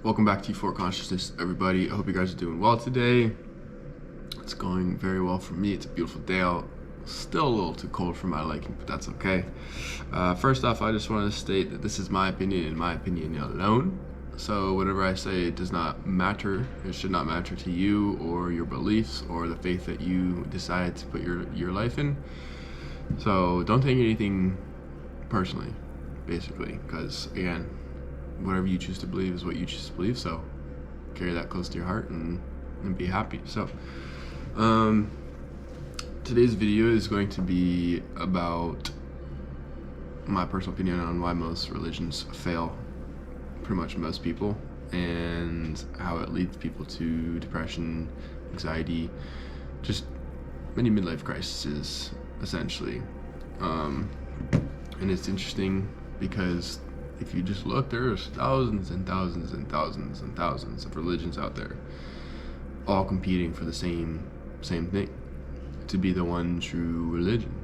Welcome back to Euphoric Consciousness, everybody. I hope you guys are doing well today. It's going very well for me. It's a beautiful day out. Still a little too cold for my liking, but that's okay. First off, I just want to state that this is my opinion and my opinion alone. So whatever I say, it does not matter. It should not matter to you or your beliefs or the faith that you decide to put your life in. So don't take anything personally, basically, because again, whatever you choose to believe is what you choose to believe, so carry that close to your heart and be happy. So today's video is going to be about my personal opinion on why most religions fail, pretty much most people, and how it leads people to depression, anxiety, just many midlife crises, essentially. And it's interesting because if you just look, there's thousands and thousands and thousands and thousands of religions out there, all competing for the same thing, to be the one true religion.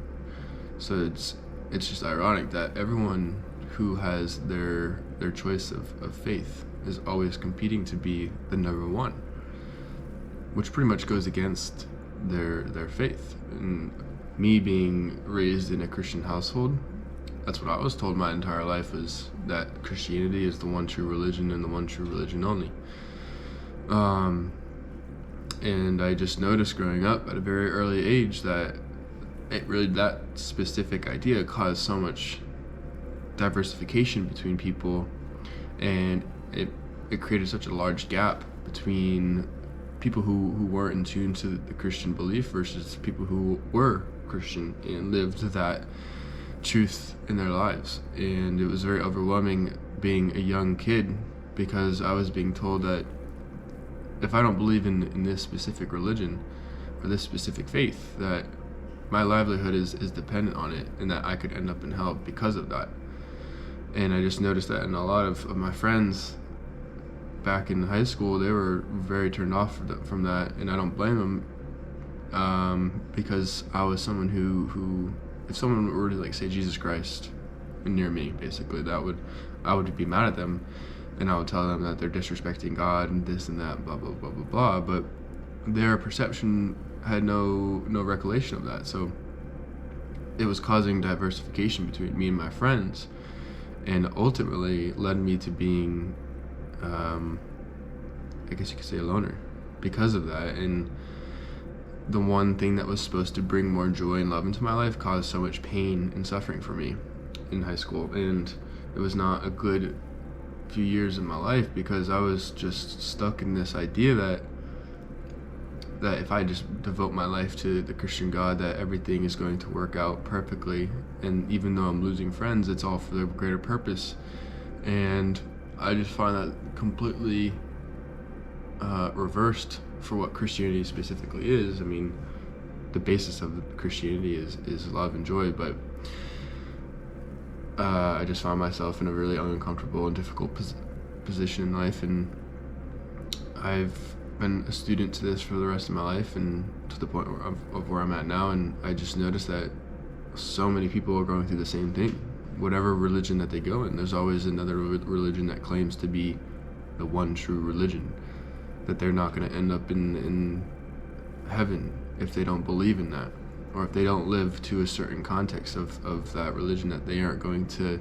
So it's just ironic that everyone who has their choice of faith is always competing to be the number one, which pretty much goes against their faith. And me being raised in a Christian household, that's what I was told my entire life, is that Christianity is the one true religion and the one true religion only. And I just noticed growing up at a very early age that that specific idea caused so much diversification between people, and it created such a large gap between people who weren't in tune to the Christian belief versus people who were Christian and lived that truth in their lives. And it was very overwhelming being a young kid, because I was being told that if I don't believe in this specific religion or this specific faith, that my livelihood is dependent on it, and that I could end up in hell because of that. And I just noticed that in a lot of my friends back in high school, they were very turned off from that, and I don't blame them, because I was someone who if someone were to like say Jesus Christ near me, basically, I would be mad at them, and I would tell them that they're disrespecting God and this and that, blah blah blah blah blah. But their perception had no recollection of that, so it was causing diversification between me and my friends, and ultimately led me to being, I guess you could say, a loner because of that. And the one thing that was supposed to bring more joy and love into my life caused so much pain and suffering for me in high school. And it was not a good few years in my life, because I was just stuck in this idea that if I just devote my life to the Christian God, that everything is going to work out perfectly. And even though I'm losing friends, it's all for the greater purpose. And I just find that completely reversed for what Christianity specifically is. I mean, the basis of Christianity is love and joy, but I just found myself in a really uncomfortable and difficult position in life, and I've been a student to this for the rest of my life, and to the point of where I'm at now. And I just noticed that so many people are going through the same thing. Whatever religion that they go in, there's always another religion that claims to be the one true religion, that they're not going to end up in heaven if they don't believe in that, or if they don't live to a certain context of that religion, that they aren't going to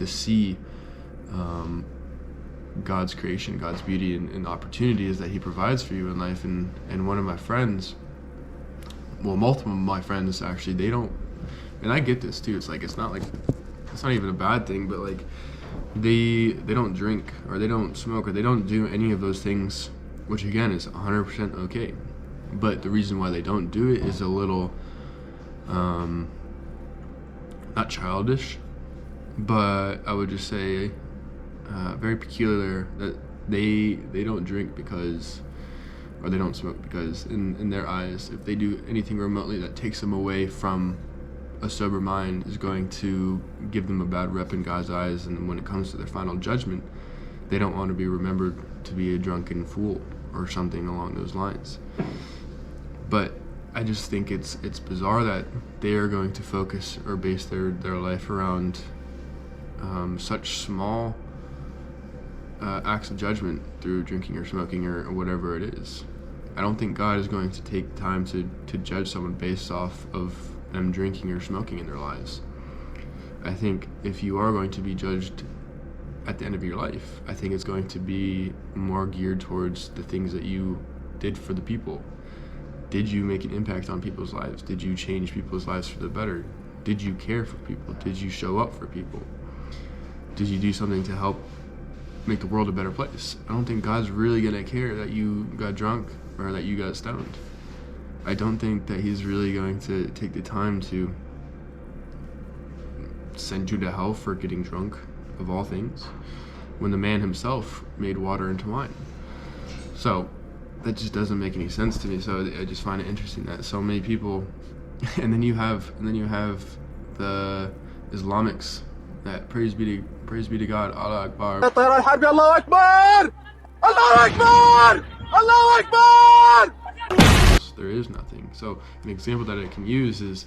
see God's creation, God's beauty, and opportunities that He provides for you in life. And one of my friends, well, multiple of my friends actually, they don't, and I get this too, it's like, it's not even a bad thing, but like they don't drink, or they don't smoke, or they don't do any of those things, which again is 100% okay. But the reason why they don't do it is a little not childish, but I would just say very peculiar, that they don't drink because, or they don't smoke because in their eyes, if they do anything remotely that takes them away from a sober mind, is going to give them a bad rep in God's eyes. And when it comes to their final judgment, they don't want to be remembered to be a drunken fool or something along those lines. But I just think it's bizarre that they are going to focus or base their life around such small acts of judgment through drinking or smoking or whatever it is. I don't think God is going to take time to judge someone based off of them drinking or smoking in their lives. I think if you are going to be judged at the end of your life, I think it's going to be more geared towards the things that you did for the people. Did you make an impact on people's lives? Did you change people's lives for the better? Did you care for people? Did you show up for people? Did you do something to help make the world a better place? I don't think God's really gonna care that you got drunk or that you got stoned. I don't think that he's really going to take the time to send you to hell for getting drunk, of all things, when the man himself made water into wine. So that just doesn't make any sense to me. So I just find it interesting that so many people, and then you have the Islamics that praise be to God, Allah Akbar. Allah Akbar! Allah Akbar! Allah Akbar! There is nothing. So an example that I can use is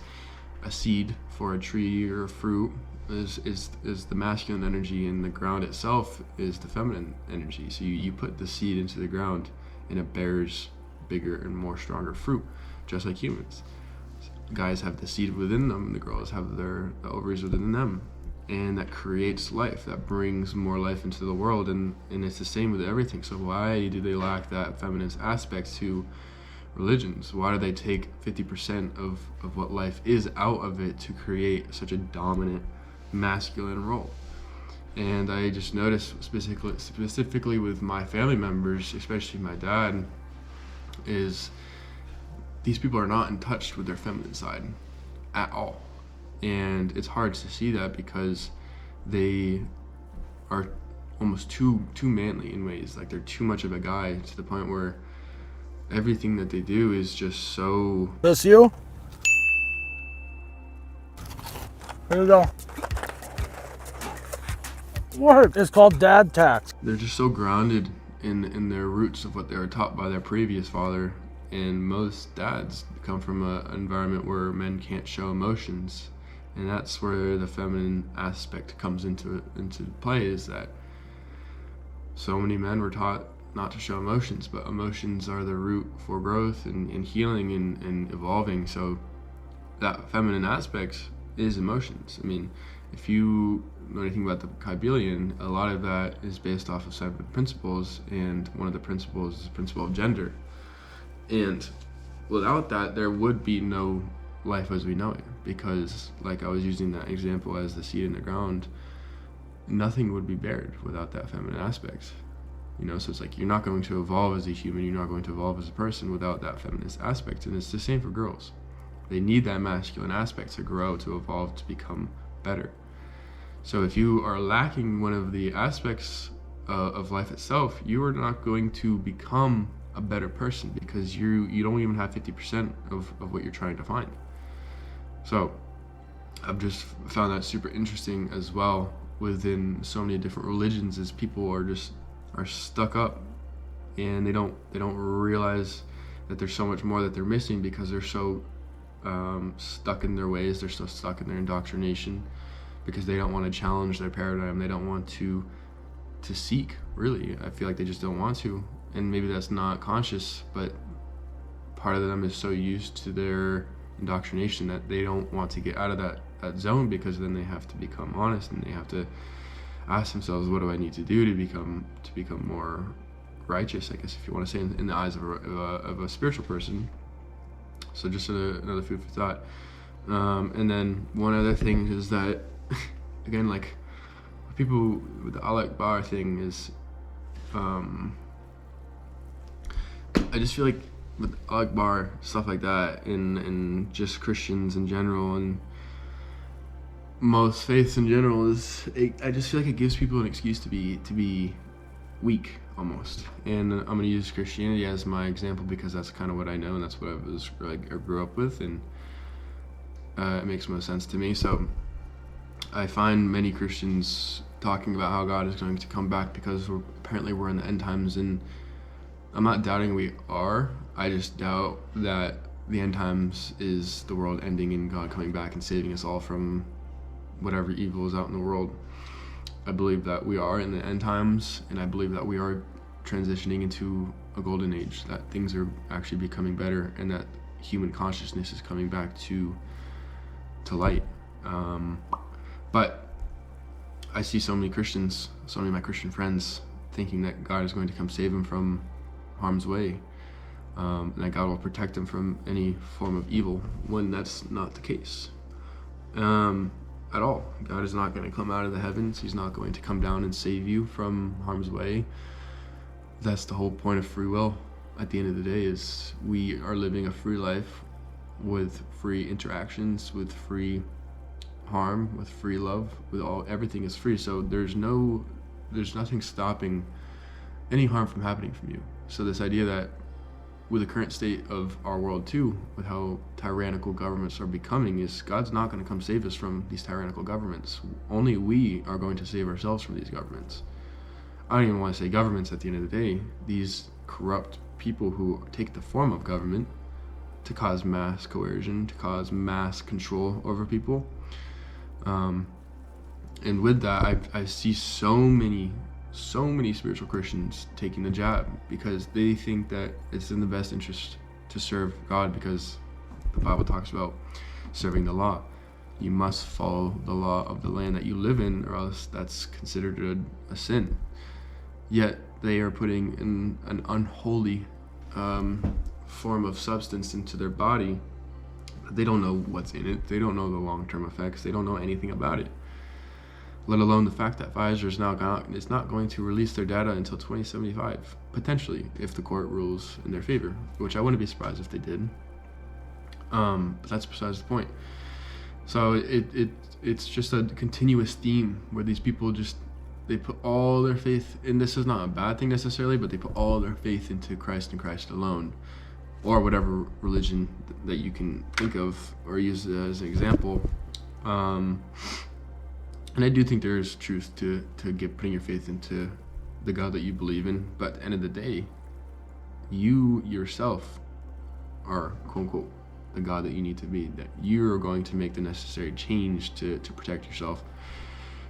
a seed for a tree or a fruit is the masculine energy, and the ground itself is the feminine energy. So you put the seed into the ground and it bears bigger and more stronger fruit, just like humans. Guys have the seed within them, and the girls have the ovaries within them, and that creates life, that brings more life into the world, and it's the same with everything. So why do they lack that feminist aspect to religions? Why do they take 50% of what life is out of it to create such a dominant masculine role? And I just noticed specifically with my family members, especially my dad, is these people are not in touch with their feminine side at all. And it's hard to see that because they are almost too manly in ways. Like they're too much of a guy to the point where everything that they do is just so... This you? Here you go. What? It's called dad tax. They're just so grounded in their roots of what they were taught by their previous father. And most dads come from an environment where men can't show emotions. And that's where the feminine aspect comes into play, is that so many men were taught not to show emotions, but emotions are the root for growth and healing and evolving. So that feminine aspect is emotions. I mean, if you know anything about the Kybalion, a lot of that is based off of 7 principles, and one of the principles is the principle of gender. And without that, there would be no life as we know it, because like I was using that example as the seed in the ground, nothing would be bared without that feminine aspect. You know, so it's like you're not going to evolve as a human, you're not going to evolve as a person without that feminist aspect. And it's the same for girls. They need that masculine aspect to grow, to evolve, to become better. So if you are lacking one of the aspects of life itself, you are not going to become a better person, because you don't even have 50% of what you're trying to find. So I've just found that super interesting as well within so many different religions, is people are stuck up, and they don't realize that there's so much more that they're missing, because they're so stuck in their ways, they're so stuck in their indoctrination, because they don't want to challenge their paradigm, they don't want to seek, really. I feel like they just don't want to, and maybe that's not conscious, but part of them is so used to their indoctrination that they don't want to get out of that zone, because then they have to become honest, and they have to ask themselves, what do I need to do to become more righteous, I guess, if you want to say, in the eyes of a spiritual person. So just another food for thought. And then one other thing is that, again, like people with the Allah Akbar thing is, I just feel like with Allah Akbar, stuff like that, and just Christians in general, and most faiths in general, I just feel like it gives people an excuse to be weak, almost. And I'm going to use Christianity as my example, because that's kind of what I know, and that's what I grew up with, and it makes most sense to me. So I find many Christians talking about how God is going to come back, because apparently we're in the end times, and I'm not doubting we are. I just doubt that the end times is the world ending and God coming back and saving us all from whatever evil is out in the world. I believe that we are in the end times, and I believe that we are transitioning into a golden age, that things are actually becoming better, and that human consciousness is coming back to light. But I see so many Christians, so many of my Christian friends, thinking that God is going to come save them from harm's way, and that God will protect them from any form of evil, when that's not the case at all. God is not going to come out of the heavens. He's not going to come down and save you from harm's way. That's the whole point of free will. At the end of the day, is we are living a free life with free interactions, with free harm, with free love, with everything is free. So there's nothing stopping any harm from happening from you. So this idea that with the current state of our world too, with how tyrannical governments are becoming, is God's not going to come save us from these tyrannical governments. Only we are going to save ourselves from these governments. I don't even want to say governments at the end of the day. These corrupt people who take the form of government to cause mass coercion, to cause mass control over people. And with that, I see so many spiritual Christians taking the jab because they think that it's in the best interest to serve God, because the Bible talks about serving the law. You must follow the law of the land that you live in, or else that's considered a sin. Yet they are putting in an unholy form of substance into their body. They don't know what's in it. They don't know the long-term effects. They don't know anything about it. Let alone the fact that Pfizer is not going to release their data until 2075, potentially, if the court rules in their favor, which I wouldn't be surprised if they did. But that's besides the point. So it's just a continuous theme where these people they put all their faith in. This is not a bad thing necessarily, but they put all their faith into Christ and Christ alone, or whatever religion that you can think of or use as an example. And I do think there is truth to putting your faith into the God that you believe in, but at the end of the day, you yourself are, quote unquote, the God that you need to be, that you're going to make the necessary change to protect yourself,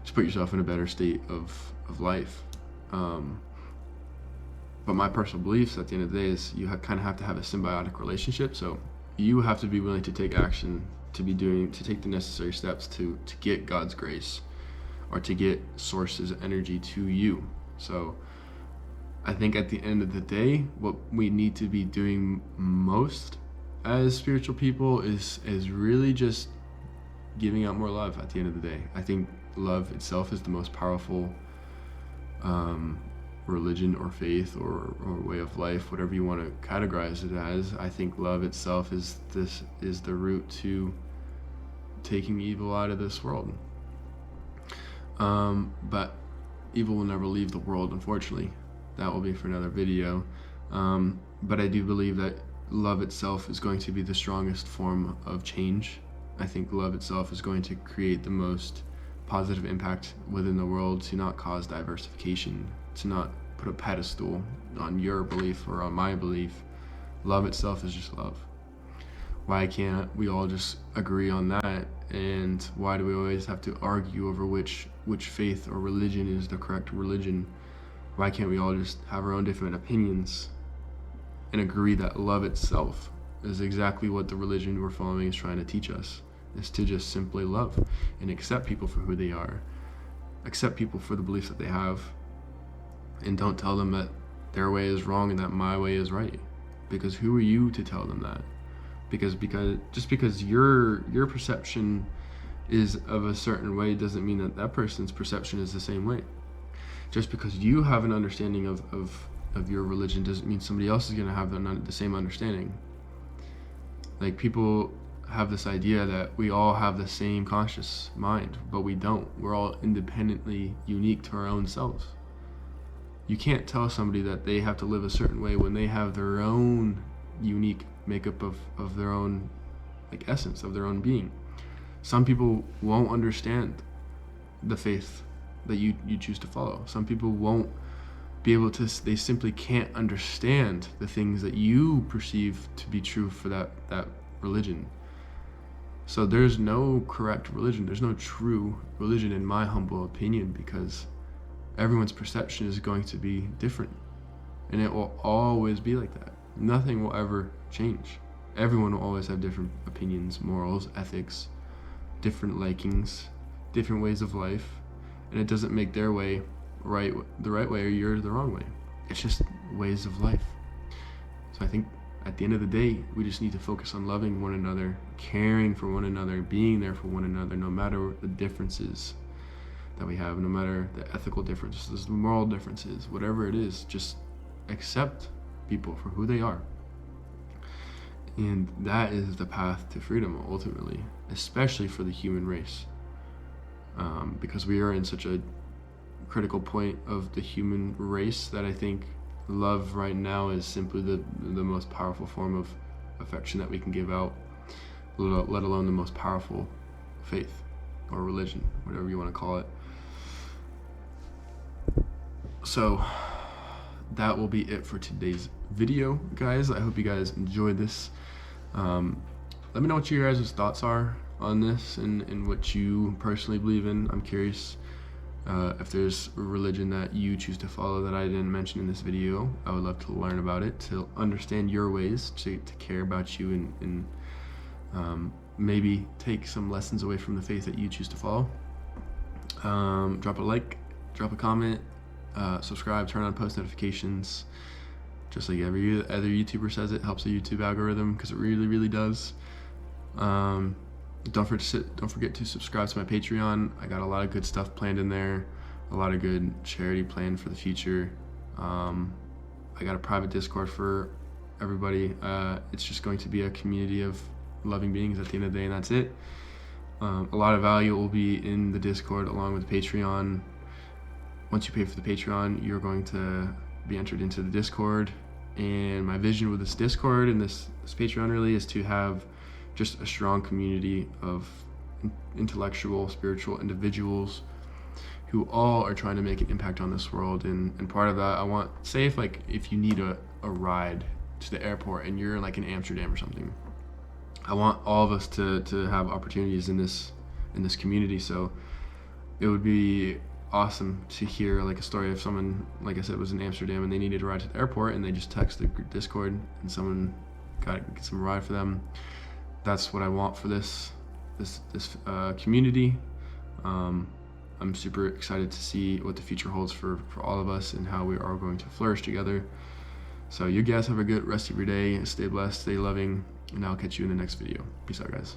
to put yourself in a better state of life. But my personal beliefs at the end of the day is you kind of have to have a symbiotic relationship. So you have to be willing to take action, to take the necessary steps to get God's grace, or to get sources of energy to you. So I think at the end of the day, what we need to be doing most as spiritual people is really just giving out more love at the end of the day. I think love itself is the most powerful religion or faith or way of life, whatever you want to categorize it as. I think love itself is the root to taking evil out of this world. But evil will never leave the world, unfortunately. That will be for another video. But I do believe that love itself is going to be the strongest form of change. I think love itself is going to create the most positive impact within the world, to not cause diversification, to not put a pedestal on your belief or on my belief. Love itself is just love. Why can't we all just agree on that? And why do we always have to argue over which faith or religion is the correct religion? Why can't we all just have our own different opinions and agree that love itself is exactly what the religion we're following is trying to teach us, is to just simply love and accept people for who they are, accept people for the beliefs that they have, and don't tell them that their way is wrong and that my way is right. Because who are you to tell them that? Because just because your perception is of a certain way doesn't mean that person's perception is the same way. Just because you have an understanding of your religion doesn't mean somebody else is going to have the same understanding. Like, people have this idea that we all have the same conscious mind, but we don't. We're all independently unique to our own selves. You can't tell somebody that they have to live a certain way when they have their own unique makeup of their own, like, essence of their own being. Some people won't understand the faith that you choose to follow. Some people won't be able to, they simply can't understand the things that you perceive to be true for that religion. So there's no correct religion. There's no true religion, in my humble opinion, because everyone's perception is going to be different. And it will always be like that. Nothing will ever change. Everyone will always have different opinions, morals, ethics, different likings, different ways of life. And it doesn't make their way the right way or yours the wrong way. It's just ways of life. So I think at the end of the day, we just need to focus on loving one another, caring for one another, being there for one another, no matter the differences that we have, no matter the ethical differences, the moral differences, whatever it is, just accept people for who they are. And that is the path to freedom, ultimately, especially for the human race. Because we are in such a critical point of the human race that I think love right now is simply the most powerful form of affection that we can give out, let alone the most powerful faith or religion, whatever you want to call it. So that will be it for today's video, guys. I hope you guys enjoyed this. Let me know what your guys' thoughts are on this and what you personally believe in. I'm curious if there's a religion that you choose to follow that I didn't mention in this video. I would love to learn about it, to understand your ways, to care about you, and maybe take some lessons away from the faith that you choose to follow. Drop a like, drop a comment, subscribe, turn on post notifications. Just like every other YouTuber says, it helps the YouTube algorithm, because it really, really does. Don't forget to subscribe to my Patreon. I got a lot of good stuff planned in there, a lot of good charity planned for the future. I got a private Discord for everybody. It's just going to be a community of loving beings at the end of the day, and that's it. A lot of value will be in the Discord along with Patreon. Once you pay for the Patreon, you're going to be entered into the Discord. And my vision with this Discord and this Patreon really is to have just a strong community of intellectual, spiritual individuals who all are trying to make an impact on this world. And part of that, I want, say if you need a ride to the airport and you're like in Amsterdam or something, I want all of us to have opportunities in this community. So it would be awesome to hear like a story of someone, like I said, was in Amsterdam and they needed a ride to the airport, and they just text the Discord and someone got some ride for them. That's what I want for this community. I'm super excited to see what the future holds for all of us and how we are going to flourish together. So you guys have a good rest of your day. Stay blessed, stay loving, and I'll catch you in the next video. Peace out, guys.